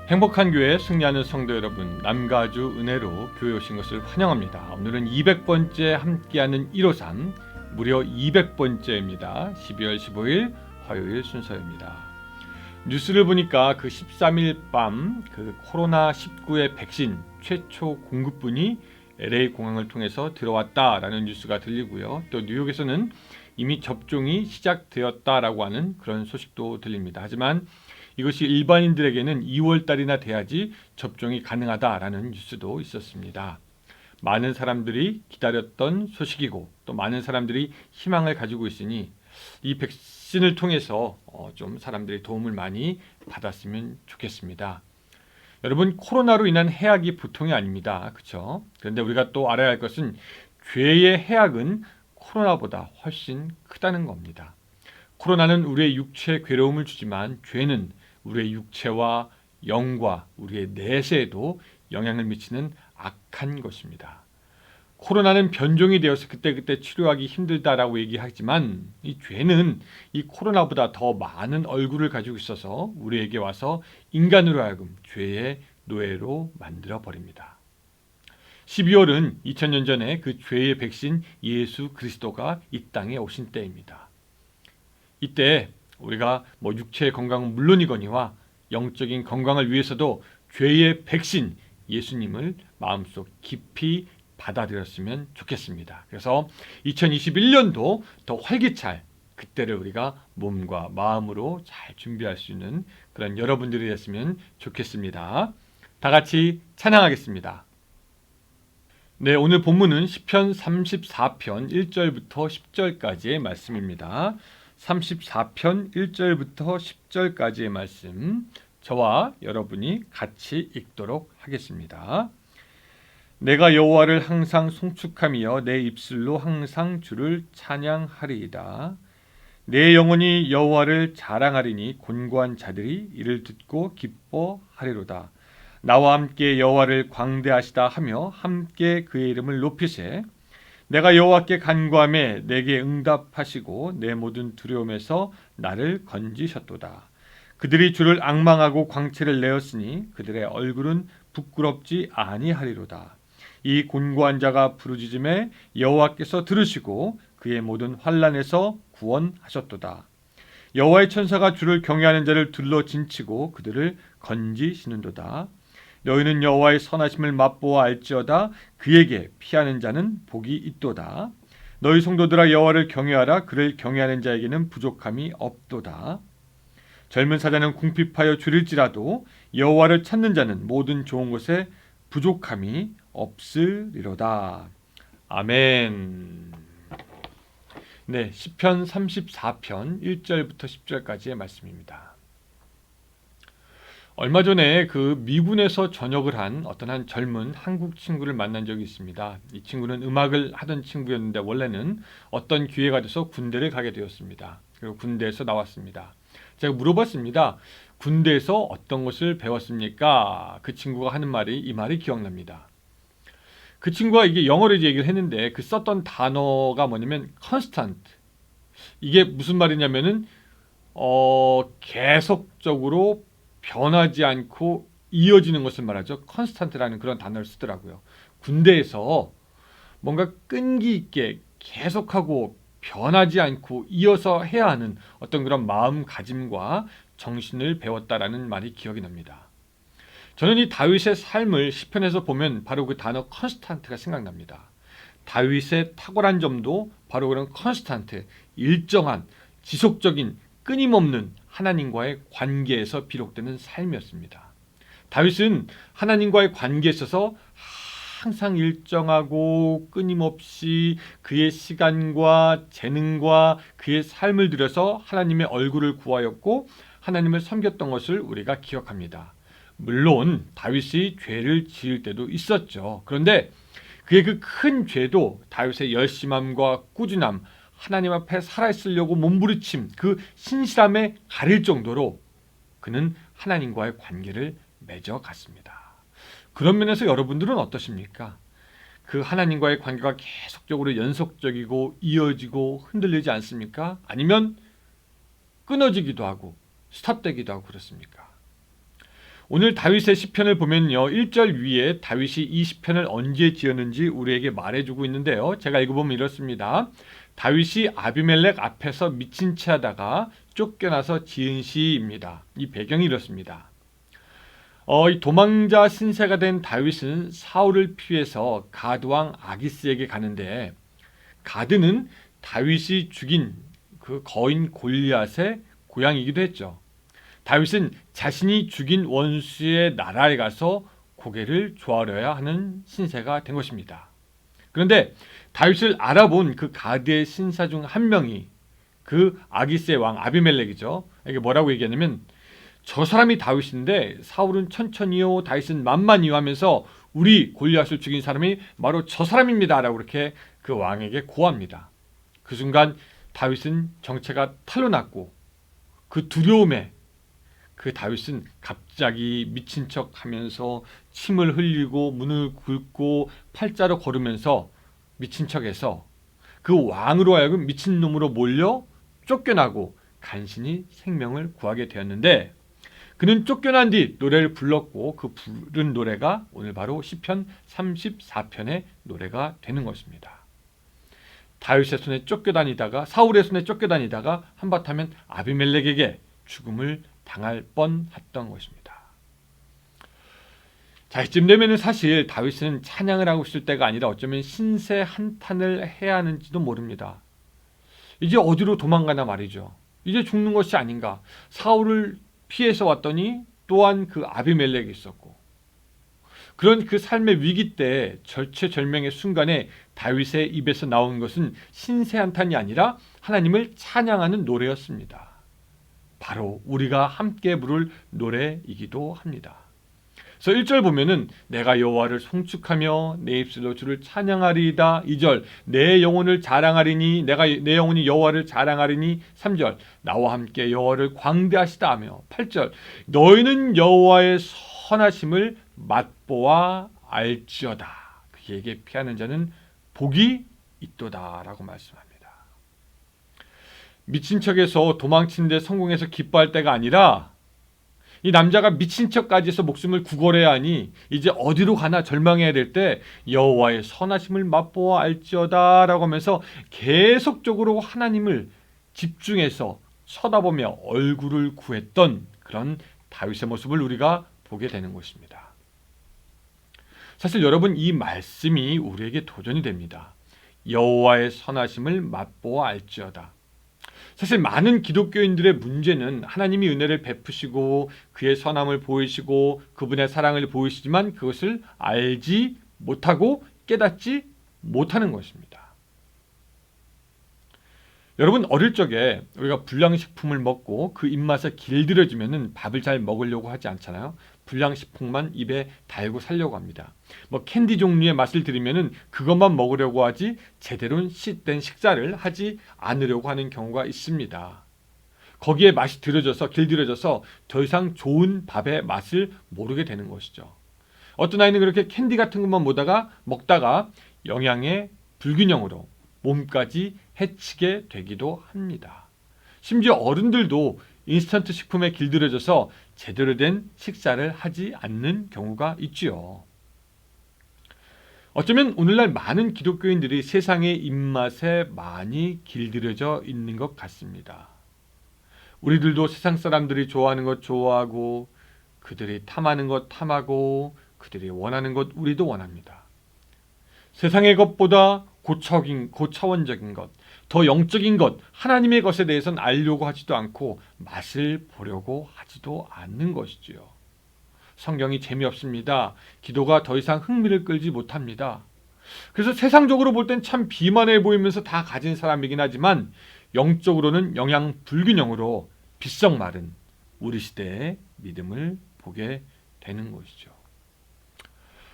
행복한 교회 승리하는 성도 여러분, 남가주 은혜로 교회 오신 것을 환영합니다. 오늘은 200번째 함께하는 153, 무려 200번째입니다. 12월 15일 화요일 순서입니다. 뉴스를 보니까 그 13일 밤 그 코로나19의 백신 최초 공급분이 LA 공항을 통해서 들어왔다라는 뉴스가 들리고요. 또 뉴욕에서는 이미 접종이 시작되었다라고 하는 그런 소식도 들립니다. 하지만 이것이 일반인들에게는 2월 달이나 돼야지 접종이 가능하다라는 뉴스도 있었습니다. 많은 사람들이 기다렸던 소식이고 또 많은 사람들이 희망을 가지고 있으니 이 백신을 통해서 좀 사람들이 도움을 많이 받았으면 좋겠습니다. 여러분, 코로나로 인한 해악이 보통이 아닙니다. 그렇죠? 그런데 우리가 또 알아야 할 것은 죄의 해악은 코로나보다 훨씬 크다는 겁니다. 코로나는 우리의 육체에 괴로움을 주지만 죄는 우리의 육체와 영과 우리의 내세에도 영향을 미치는 악한 것입니다. 코로나는 변종이 되어서 그때그때 치료하기 힘들다라고 얘기하지만 이 죄는 이 코로나보다 더 많은 얼굴을 가지고 있어서 우리에게 와서 인간으로 하여금 죄의 노예로 만들어버립니다. 12월은 2000년 전에 그 죄의 백신 예수 그리스도가 이 땅에 오신 때입니다. 이때 우리가 육체의 건강은 물론이거니와 영적인 건강을 위해서도 죄의 백신 예수님을 마음속 깊이 받아들였으면 좋겠습니다. 그래서 2021년도 더 활기찰 그때를 우리가 몸과 마음으로 잘 준비할 수 있는 그런 여러분들이 됐으면 좋겠습니다. 다 같이 찬양하겠습니다. 네, 오늘 본문은 시편 34편 1절부터 10절까지의 말씀입니다. 34편 1절부터 10절까지의 말씀, 저와 여러분이 같이 읽도록 하겠습니다. 내가 여호와를 항상 송축하며 내 입술로 항상 주를 찬양하리이다. 내 영혼이 여호와를 자랑하리니 곤고한 자들이 이를 듣고 기뻐하리로다. 나와 함께 여호와를 광대하시다 하며 함께 그의 이름을 높이세. 내가 여호와께 간구하매 내게 응답하시고 내 모든 두려움에서 나를 건지셨도다. 그들이 주를 앙망하고 광채를 내었으니 그들의 얼굴은 부끄럽지 아니하리로다. 이 곤고한 자가 부르짖음에 여호와께서 들으시고 그의 모든 환난에서 구원하셨도다. 여호와의 천사가 주를 경외하는 자를 둘러 진치고 그들을 건지시는도다. 너희는 여호와의 선하심을 맛보아 알지어다. 그에게 피하는 자는 복이 있도다. 너희 성도들아 여호와를 경외하라. 그를 경외하는 자에게는 부족함이 없도다. 젊은 사자는 궁핍하여 줄일지라도 여호와를 찾는 자는 모든 좋은 것에 부족함이 없으리로다. 아멘. 네, 시편 34편 1절부터 10절까지의 말씀입니다. 얼마 전에 그 미군에서 전역을 한 어떤 한 젊은 한국 친구를 만난 적이 있습니다. 이 친구는 음악을 하던 친구였는데 원래는 어떤 기회가 돼서 군대를 가게 되었습니다. 그리고 군대에서 나왔습니다. 제가 물어봤습니다. 군대에서 어떤 것을 배웠습니까? 그 친구가 하는 말이 이 말이 기억납니다. 그 친구가 이게 영어로 얘기를 했는데 그 썼던 단어가 뭐냐면 constant. 이게 무슨 말이냐면은 계속적으로 변하지 않고 이어지는 것을 말하죠. constant라는 그런 단어를 쓰더라고요. 군대에서 뭔가 끈기 있게 계속하고 변하지 않고 이어서 해야 하는 어떤 그런 마음가짐과 정신을 배웠다라는 말이 기억이 납니다. 저는 이 다윗의 삶을 시편에서 보면 바로 그 단어 constant가 생각납니다. 다윗의 탁월한 점도 바로 그런 constant, 일정한, 지속적인, 끊임없는 하나님과의 관계에서 비롯되는 삶이었습니다. 다윗은 하나님과의 관계에 있어서 항상 일정하고 끊임없이 그의 시간과 재능과 그의 삶을 들여서 하나님의 얼굴을 구하였고 하나님을 섬겼던 것을 우리가 기억합니다. 물론 다윗이 죄를 지을 때도 있었죠. 그런데 그의 그 큰 죄도 다윗의 열심함과 꾸준함, 하나님 앞에 살아있으려고 몸부림침, 그 신실함에 가릴 정도로 그는 하나님과의 관계를 맺어갔습니다. 그런 면에서 여러분들은 어떠십니까? 그 하나님과의 관계가 계속적으로 연속적이고 이어지고 흔들리지 않습니까? 아니면 끊어지기도 하고 스탑되기도 하고 그렇습니까? 오늘 다윗의 시편을 보면요, 1절 위에 다윗이 이 시편을 언제 지었는지 우리에게 말해주고 있는데요. 제가 읽어보면 이렇습니다. 다윗이 아비멜렉 앞에서 미친 채 하다가 쫓겨나서 지은 시입니다. 이 배경이 이렇습니다. 이 도망자 신세가 된 다윗은 사울을 피해서 가드왕 아기스에게 가는데, 가드는 다윗이 죽인 그 거인 골리앗의 고향이기도 했죠. 다윗은 자신이 죽인 원수의 나라에 가서 고개를 조아려야 하는 신세가 된 것입니다. 그런데 다윗을 알아본 그 가드의 신사 중 한 명이 그 아기스의 왕 아비멜렉이죠. 이게 뭐라고 얘기하냐면, 저 사람이 다윗인데 사울은 천천히요 다윗은 만만히요 하면서 우리 골리앗을 죽인 사람이 바로 저 사람입니다 라고 이렇게 그 왕에게 고합니다. 그 순간 다윗은 정체가 탄로났고, 그 두려움에 그 다윗은 갑자기 미친 척 하면서 침을 흘리고 문을 긁고 팔자로 걸으면서 미친 척해서 그 왕으로 하여금 미친놈으로 몰려 쫓겨나고 간신히 생명을 구하게 되었는데, 그는 쫓겨난 뒤 노래를 불렀고 그 부른 노래가 오늘 바로 시편 34편의 노래가 되는 것입니다. 다윗의 손에 쫓겨다니다가, 사울의 손에 쫓겨다니다가 한바탕은 아비멜렉에게 죽음을 당할 뻔했던 것입니다. 자, 이쯤 되면 사실 다윗은 찬양을 하고 있을 때가 아니라 어쩌면 신세 한탄을 해야 하는지도 모릅니다. 이제 어디로 도망가나 말이죠. 이제 죽는 것이 아닌가. 사울을 피해서 왔더니 또한 그 아비멜렉이 있었고, 그런 그 삶의 위기 때 절체절명의 순간에 다윗의 입에서 나온 것은 신세 한탄이 아니라 하나님을 찬양하는 노래였습니다. 바로 우리가 함께 부를 노래이기도 합니다. 그래서 1절 보면은 내가 여호와를 송축하며 내 입술로 주를 찬양하리이다. 2절 내 영혼을 자랑하리니 내 영혼이 여호와를 자랑하리니. 3절 나와 함께 여호와를 광대하시다 하며. 8절 너희는 여호와의 선하심을 맛보아 알지어다. 그에게 피하는 자는 복이 있도다라고 말씀합니다. 미친 척해서 도망친 데 성공해서 기뻐할 때가 아니라, 이 남자가 미친 척까지 해서 목숨을 구걸해야 하니 이제 어디로 가나 절망해야 될 때 여호와의 선하심을 맛보아 알지어다 라고 하면서 계속적으로 하나님을 집중해서 쳐다보며 얼굴을 구했던 그런 다윗의 모습을 우리가 보게 되는 것입니다. 사실 여러분, 이 말씀이 우리에게 도전이 됩니다. 여호와의 선하심을 맛보아 알지어다. 사실 많은 기독교인들의 문제는 하나님이 은혜를 베푸시고 그의 선함을 보이시고 그분의 사랑을 보이시지만 그것을 알지 못하고 깨닫지 못하는 것입니다. 여러분, 어릴 적에 우리가 불량식품을 먹고 그 입맛에 길들여지면 밥을 잘 먹으려고 하지 않잖아요. 불량식품만 입에 달고 살려고 합니다. 캔디 종류의 맛을 들으면 그것만 먹으려고 하지 제대로 된 식사를 하지 않으려고 하는 경우가 있습니다. 거기에 맛이 길들여져서 더 이상 좋은 밥의 맛을 모르게 되는 것이죠. 어떤 아이는 그렇게 캔디 같은 것만 먹다가 영양의 불균형으로 몸까지 해치게 되기도 합니다. 심지어 어른들도 인스턴트 식품에 길들여져서 제대로 된 식사를 하지 않는 경우가 있지요. 어쩌면 오늘날 많은 기독교인들이 세상의 입맛에 많이 길들여져 있는 것 같습니다. 우리들도 세상 사람들이 좋아하는 것 좋아하고, 그들이 탐하는 것 탐하고, 그들이 원하는 것 우리도 원합니다. 세상의 것보다 고차원적인 것, 더 영적인 것, 하나님의 것에 대해서는 알려고 하지도 않고 맛을 보려고 하지도 않는 것이지요. 성경이 재미없습니다. 기도가 더 이상 흥미를 끌지 못합니다. 그래서 세상적으로 볼 땐 참 비만해 보이면서 다 가진 사람이긴 하지만 영적으로는 영양 불균형으로 비썩마른 우리 시대의 믿음을 보게 되는 것이죠.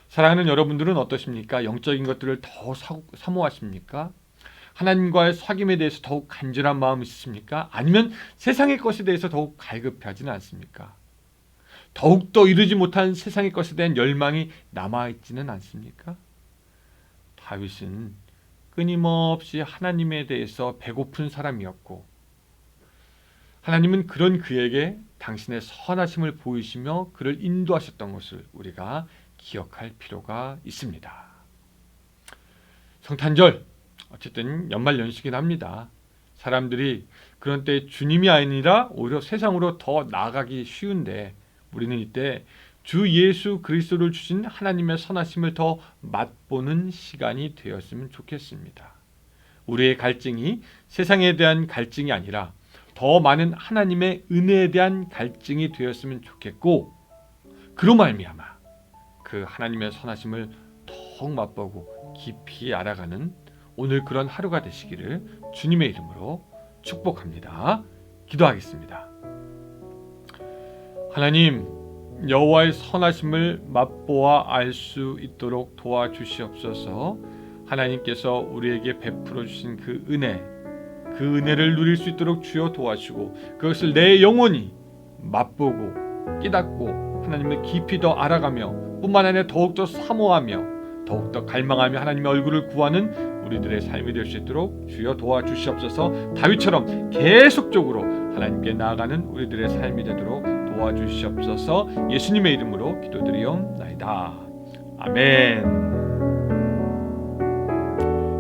사랑하는 여러분들은 어떠십니까? 영적인 것들을 더 사모하십니까? 하나님과의 사귐에 대해서 더욱 간절한 마음이 있으십니까? 아니면 세상의 것에 대해서 더욱 갈급해하지는 않습니까? 더욱더 이루지 못한 세상의 것에 대한 열망이 남아있지는 않습니까? 다윗은 끊임없이 하나님에 대해서 배고픈 사람이었고 하나님은 그런 그에게 당신의 선하심을 보이시며 그를 인도하셨던 것을 우리가 기억할 필요가 있습니다. 성탄절, 어쨌든 연말연시긴 합니다. 사람들이 그런 때 주님이 아니라 오히려 세상으로 더 나아가기 쉬운데 우리는 이때 주 예수 그리스도를 주신 하나님의 선하심을 더 맛보는 시간이 되었으면 좋겠습니다. 우리의 갈증이 세상에 대한 갈증이 아니라 더 많은 하나님의 은혜에 대한 갈증이 되었으면 좋겠고 그로 말미암아 그 하나님의 선하심을 더욱 맛보고 깊이 알아가는 오늘 그런 하루가 되시기를 주님의 이름으로 축복합니다. 기도하겠습니다. 하나님, 여호와의 선하심을 맛보아 알 수 있도록 도와주시옵소서. 하나님께서 우리에게 베풀어 주신 그 은혜를 누릴 수 있도록 주여 도와주시고 그것을 내 영혼이 맛보고 깨닫고 하나님을 깊이 더 알아가며 뿐만 아니라 더욱더 사모하며 더욱더 갈망하며 하나님의 얼굴을 구하는 우리들의 삶이 될 수 있도록 주여 도와주시옵소서. 다윗처럼 계속적으로 하나님께 나아가는 우리들의 삶이 되도록 도와주시옵소서. 예수님의 이름으로 기도드리옵나이다. 아멘.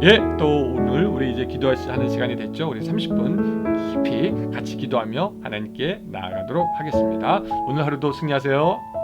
예, 또 오늘 우리 이제 기도하는 시간이 됐죠. 우리 30분 깊이 같이 기도하며 하나님께 나아가도록 하겠습니다. 오늘 하루도 승리하세요.